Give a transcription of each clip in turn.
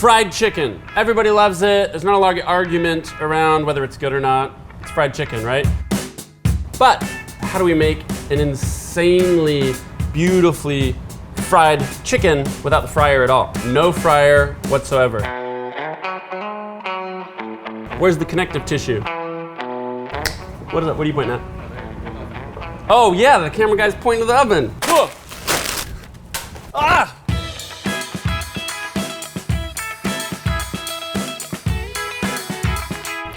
Fried chicken. Everybody loves it. There's not a lot of argument around whether it's good or not. It's fried chicken, right? But how do we make an insanely beautifully fried chicken without the fryer at all? No fryer whatsoever. Where's the connective tissue? What is that? What are you pointing at? Oh yeah, the camera guy's pointing to the oven. Whoa. Ah!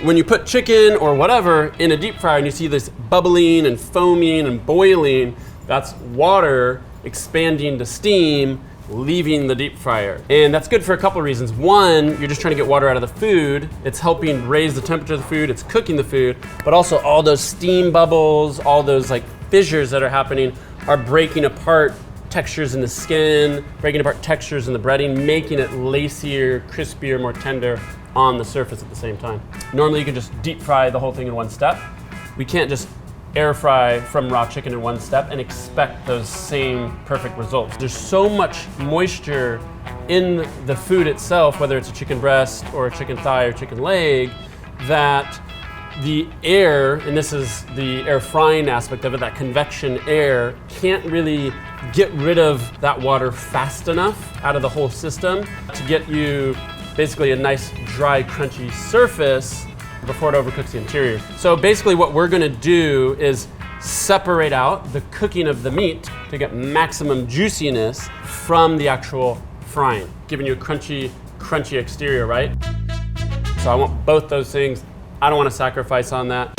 When you put chicken or whatever in a deep fryer and you see this bubbling and foaming and boiling, that's water expanding to steam, leaving the deep fryer. And that's good for a couple of reasons. One, you're just trying to get water out of the food. It's helping raise the temperature of the food, it's cooking the food, but also all those steam bubbles, all those like fissures that are happening are breaking apart textures in the skin, breaking apart textures in the breading, making it lacier, crispier, more tender on the surface at the same time. Normally you can just deep fry the whole thing in one step. We can't just air fry from raw chicken in one step and expect those same perfect results. There's so much moisture in the food itself, whether it's a chicken breast or a chicken thigh or chicken leg, that the air, and this is the air frying aspect of it, that convection air can't really get rid of that water fast enough out of the whole system to get you basically a nice dry crunchy surface before it overcooks the interior. So basically what we're gonna do is separate out the cooking of the meat to get maximum juiciness from the actual frying, giving you a crunchy exterior, right? So I want both those things. I don't want to sacrifice on that.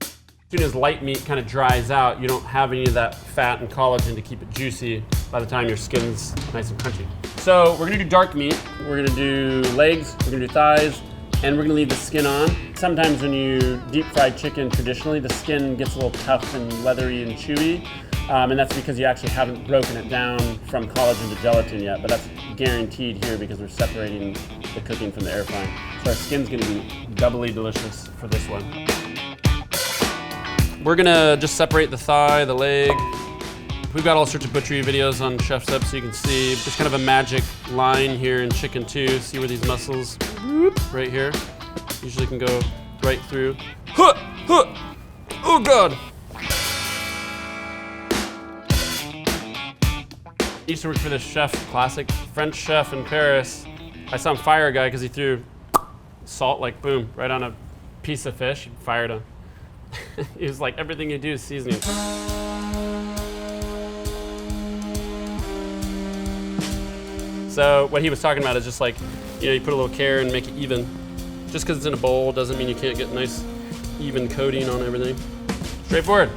As soon as light meat kind of dries out, you don't have any of that fat and collagen to keep it juicy by the time your skin's nice and crunchy. So we're gonna do dark meat. We're gonna do legs, we're gonna do thighs, and we're gonna leave the skin on. Sometimes when you deep fry chicken traditionally, the skin gets a little tough and leathery and chewy, and that's because you actually haven't broken it down from collagen to gelatin yet, but that's guaranteed here because we're separating the cooking from the air frying. So our skin's gonna be doubly delicious for this one. We're gonna just separate the thigh, the leg. We've got all sorts of butchery videos on Chef's Up so you can see. There's kind of a magic line here in chicken too. See where these muscles, right here, usually can go right through. Huh, huh. Oh God. I used to work for this chef, classic French chef in Paris. I saw him fire a guy because he threw salt, like boom, right on a piece of fish. He fired him. He was like, everything you do is seasoning. So what he was talking about is just like, you put a little care and make it even. Just because it's in a bowl doesn't mean you can't get nice, even coating on everything. Straightforward.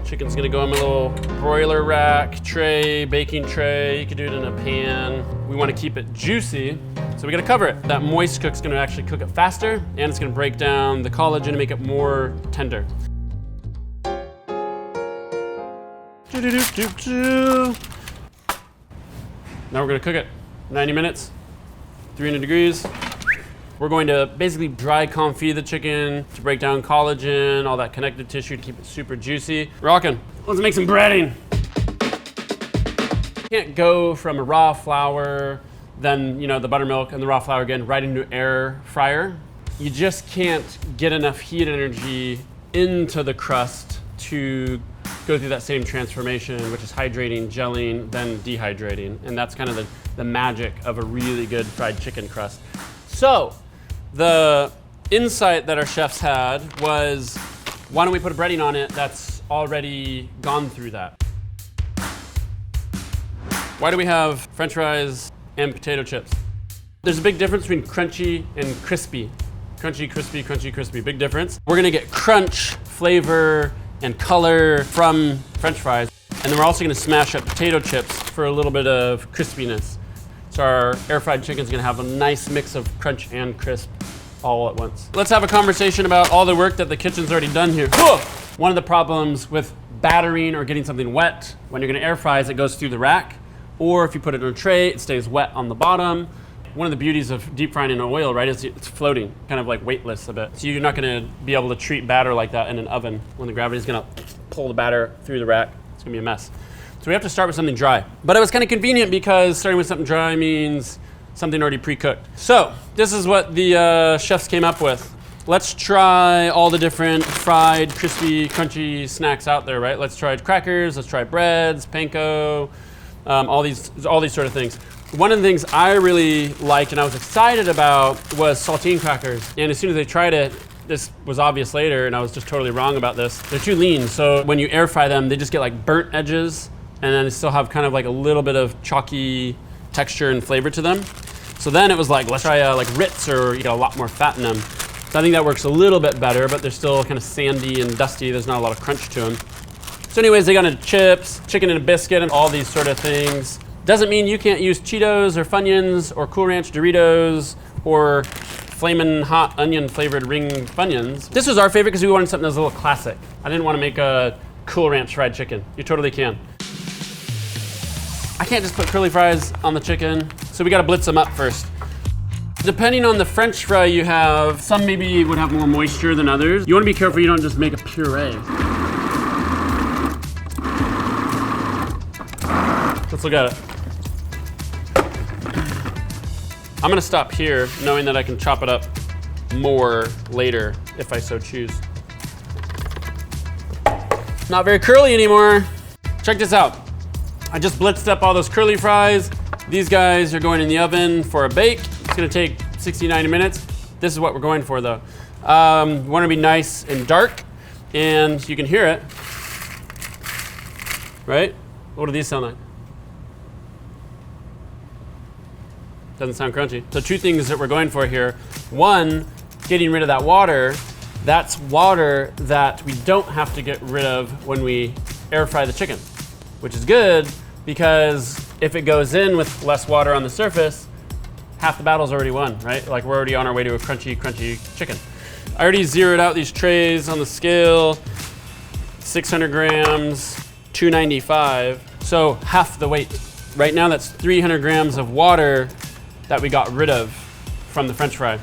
Chicken's gonna go in my little broiler rack tray, baking tray. You can do it in a pan. We wanna keep it juicy, so we gotta cover it. That moist cook's gonna actually cook it faster, and it's gonna break down the collagen and make it more tender. Now we're gonna cook it 90 minutes, 300 degrees. We're going to basically dry confit the chicken to break down collagen, all that connective tissue to keep it super juicy. Rockin'. Let's make some breading. You can't go from a raw flour, then the buttermilk and the raw flour again, right into an air fryer. You just can't get enough heat energy into the crust to go through that same transformation, which is hydrating, gelling, then dehydrating. And that's kind of the magic of a really good fried chicken crust. So the insight that our chefs had was, why don't we put a breading on it that's already gone through that? Why do we have French fries and potato chips? There's a big difference between crunchy and crispy. Crunchy, crispy, crunchy, crispy, big difference. We're gonna get crunch, flavor, and color from French fries. And then we're also gonna smash up potato chips for a little bit of crispiness. So our air fried chicken's gonna have a nice mix of crunch and crisp all at once. Let's have a conversation about all the work that the kitchen's already done here. Whoa! One of the problems with battering or getting something wet when you're gonna air fry is it goes through the rack, or if you put it in a tray, it stays wet on the bottom. One of the beauties of deep frying in oil, right, is it's floating, kind of like weightless a bit. So you're not gonna be able to treat batter like that in an oven when the gravity's gonna pull the batter through the rack. It's gonna be a mess. So we have to start with something dry. But it was kind of convenient because starting with something dry means something already pre-cooked. So this is what the chefs came up with. Let's try all the different fried, crispy, crunchy snacks out there, right? Let's try crackers, let's try breads, panko, all these sort of things. One of the things I really liked and I was excited about was saltine crackers. And as soon as they tried it, this was obvious later, and I was just totally wrong about this. They're too lean, so when you air fry them, they just get like burnt edges, and then they still have kind of like a little bit of chalky texture and flavor to them. So then it was like, let's try like Ritz, or you got a lot more fat in them. So I think that works a little bit better, but they're still kind of sandy and dusty. There's not a lot of crunch to them. So anyways, they got into chips, chicken and a biscuit, and all these sort of things. Doesn't mean you can't use Cheetos or Funyuns or Cool Ranch Doritos or flamin' hot onion flavored ring Funyuns. This was our favorite because we wanted something that was a little classic. I didn't want to make a Cool Ranch fried chicken. You totally can. I can't just put curly fries on the chicken, so we gotta blitz them up first. Depending on the French fry you have, some maybe would have more moisture than others. You wanna be careful you don't just make a puree. Let's look at it. I'm gonna stop here, knowing that I can chop it up more later if I so choose. Not very curly anymore. Check this out. I just blitzed up all those curly fries. These guys are going in the oven for a bake. It's gonna take 60, 90 minutes. This is what we're going for though. Want to be nice and dark, and you can hear it, right? What do these sound like? Doesn't sound crunchy. So two things that we're going for here. One, getting rid of that water. That's water that we don't have to get rid of when we air fry the chicken, which is good because if it goes in with less water on the surface, half the battle's already won, right? Like we're already on our way to a crunchy, crunchy chicken. I already zeroed out these trays on the scale, 600 grams, 295, so half the weight. Right now that's 300 grams of water that we got rid of from the French fry.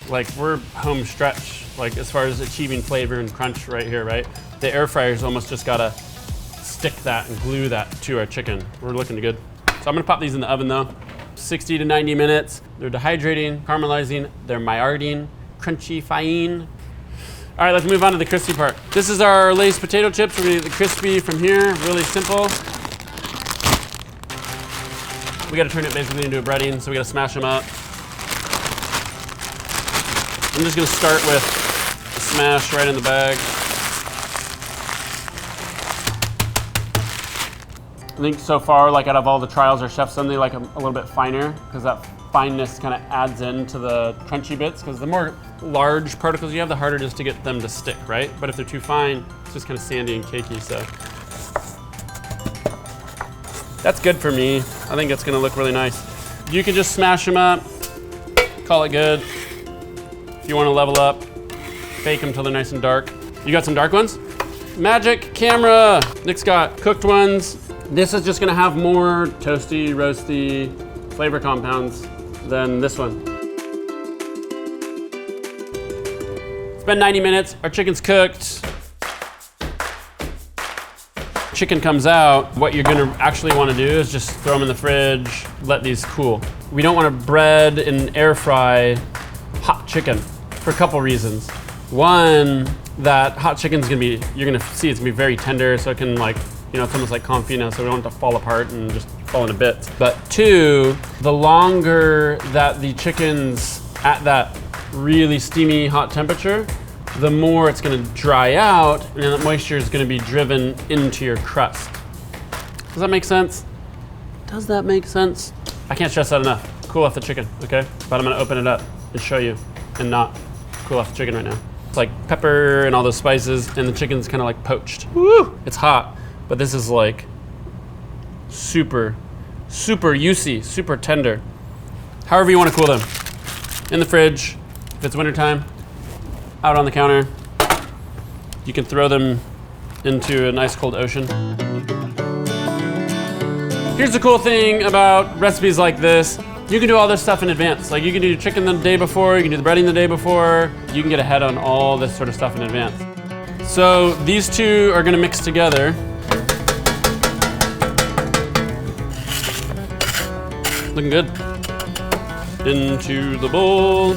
Like we're home stretch, like as far as achieving flavor and crunch right here, right? The air fryer's almost just gotta stick that and glue that to our chicken. We're looking good. So I'm gonna pop these in the oven though. 60 to 90 minutes. They're dehydrating, caramelizing, they're maillarding, crunchy-fying. All right, let's move on to the crispy part. This is our Lay's potato chips. We're gonna get the crispy from here, really simple. We gotta turn it basically into a breading, so we gotta smash them up. I'm just gonna start with a smash right in the bag. I think so far, like out of all the trials our chef's done, they like them a little bit finer because that fineness kind of adds into the crunchy bits, because the more large particles you have, the harder it is to get them to stick, right? But if they're too fine, it's just kind of sandy and cakey, so. That's good for me. I think it's gonna look really nice. You can just smash them up, call it good. If you wanna level up, bake them till they're nice and dark. You got some dark ones? Magic camera. Nick's got cooked ones. This is just gonna have more toasty, roasty flavor compounds than this one. It's been 90 minutes, our chicken's cooked. Chicken comes out, what you're gonna actually wanna do is just throw them in the fridge, let these cool. We don't wanna bread and air fry hot chicken for a couple reasons. One, that hot chicken's gonna be, you're gonna see it's gonna be very tender, so it can like, you know, it's almost like confit, so we don't want it to fall apart and just fall into bits. But two, the longer that the chicken's at that really steamy hot temperature, the more it's gonna dry out, and that moisture is gonna be driven into your crust. Does that make sense? Does that make sense? I can't stress that enough. Cool off the chicken, okay? But I'm gonna open it up and show you, and not cool off the chicken right now. It's like pepper and all those spices, and the chicken's kind of like poached. Woo! It's hot, but this is like super, super juicy, super tender. However you want to cool them. In the fridge, if it's wintertime, out on the counter. You can throw them into a nice cold ocean. Here's the cool thing about recipes like this. You can do all this stuff in advance. Like you can do chicken the day before, you can do the breading the day before. You can get ahead on all this sort of stuff in advance. So these two are gonna mix together. Looking good. Into the bowl.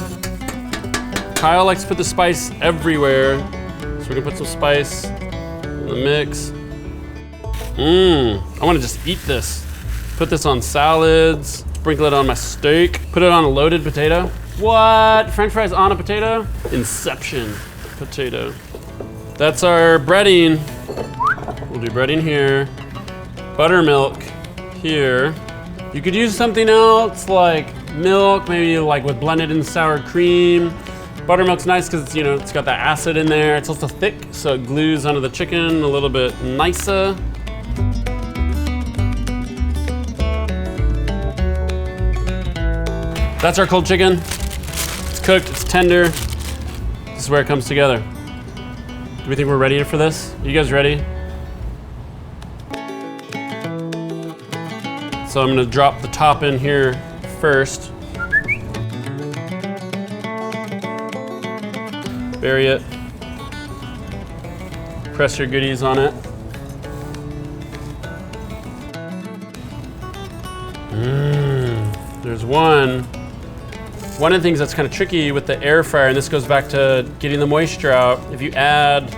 Kyle likes to put the spice everywhere. So we're gonna put some spice in the mix. I wanna just eat this. Put this on salads, sprinkle it on my steak, put it on a loaded potato. What? French fries on a potato? Inception potato. That's our breading. We'll do breading here. Buttermilk here. You could use something else like milk, maybe like with blended in sour cream. Buttermilk's nice because it's got that acid in there. It's also thick, so it glues onto the chicken a little bit nicer. That's our cold chicken. It's cooked, it's tender. This is where it comes together. Do we think we're ready for this? Are you guys ready? So I'm gonna drop the top in here first. Bury it. Press your goodies on it. There's one. One of the things that's kind of tricky with the air fryer, and this goes back to getting the moisture out, if you add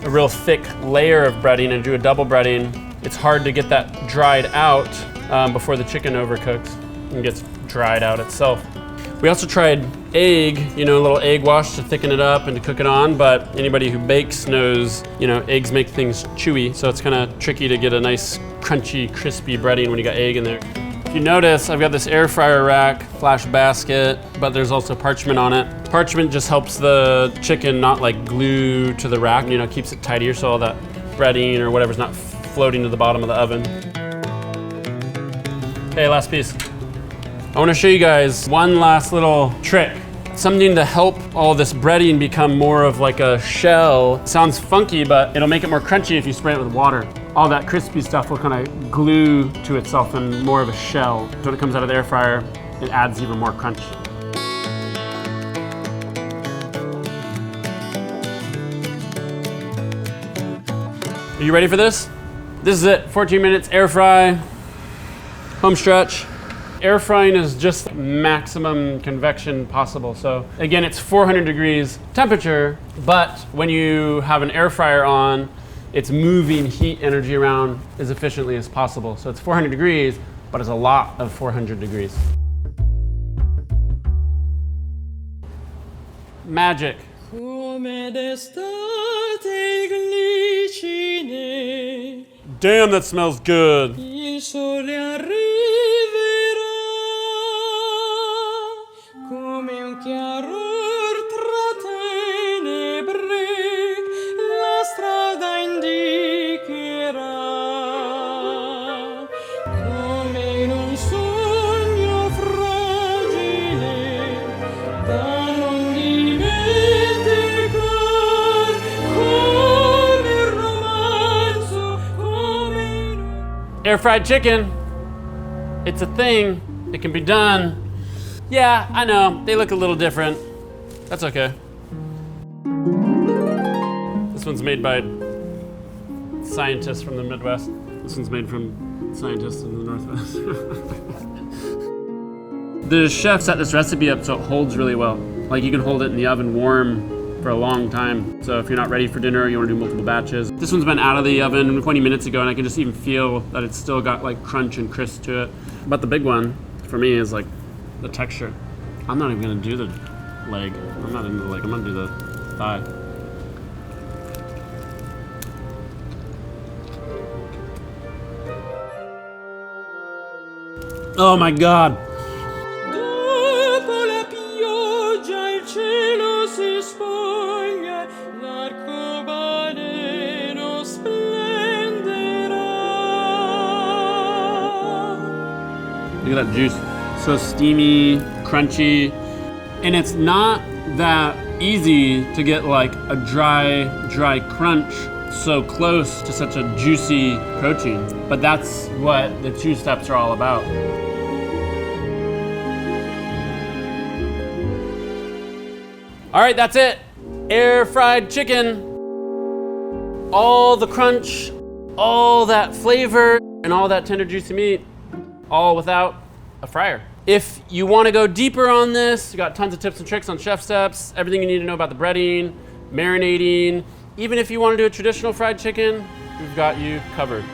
a real thick layer of breading and do a double breading, it's hard to get that dried out before the chicken overcooks and gets dried out itself. We also tried egg, a little egg wash to thicken it up and to cook it on, but anybody who bakes knows, eggs make things chewy, so it's kind of tricky to get a nice crunchy, crispy breading when you got egg in there. If you notice, I've got this air fryer rack, flash basket, but there's also parchment on it. Parchment just helps the chicken not like glue to the rack, keeps it tidier so all that breading or whatever's not floating to the bottom of the oven. Okay, last piece. I want to show you guys one last little trick. Something to help all this breading become more of like a shell. Sounds funky, but it'll make it more crunchy if you spray it with water. All that crispy stuff will kind of glue to itself in more of a shell. So when it comes out of the air fryer, it adds even more crunch. Are you ready for this? This is it, 14 minutes air fry, home stretch. Air frying is just maximum convection possible. So again, it's 400 degrees temperature, but when you have an air fryer on, it's moving heat energy around as efficiently as possible. So it's 400 degrees, but it's a lot of 400 degrees. Magic. Damn, that smells good. Air fried chicken, it's a thing, it can be done. Yeah, I know, they look a little different. That's okay. This one's made by scientists from the Midwest. This one's made from scientists in the Northwest. The chef set this recipe up so it holds really well. Like you can hold it in the oven warm for a long time. So if you're not ready for dinner, you want to do multiple batches. This one's been out of the oven 20 minutes ago and I can just even feel that it's still got like crunch and crisp to it. But the big one for me is like the texture. I'm not even gonna do the leg. I'm not into the leg, I'm gonna do the thigh. Oh my God. Look at that juice. So steamy, crunchy. And it's not that easy to get like a dry crunch so close to such a juicy protein. But that's what the 2 steps are all about. All right, that's it. Air fried chicken. All the crunch, all that flavor, and all that tender juicy meat, all without a fryer. If you want to go deeper on this, you got tons of tips and tricks on Chef Steps, everything you need to know about the breading, marinating. Even if you want to do a traditional fried chicken, we've got you covered.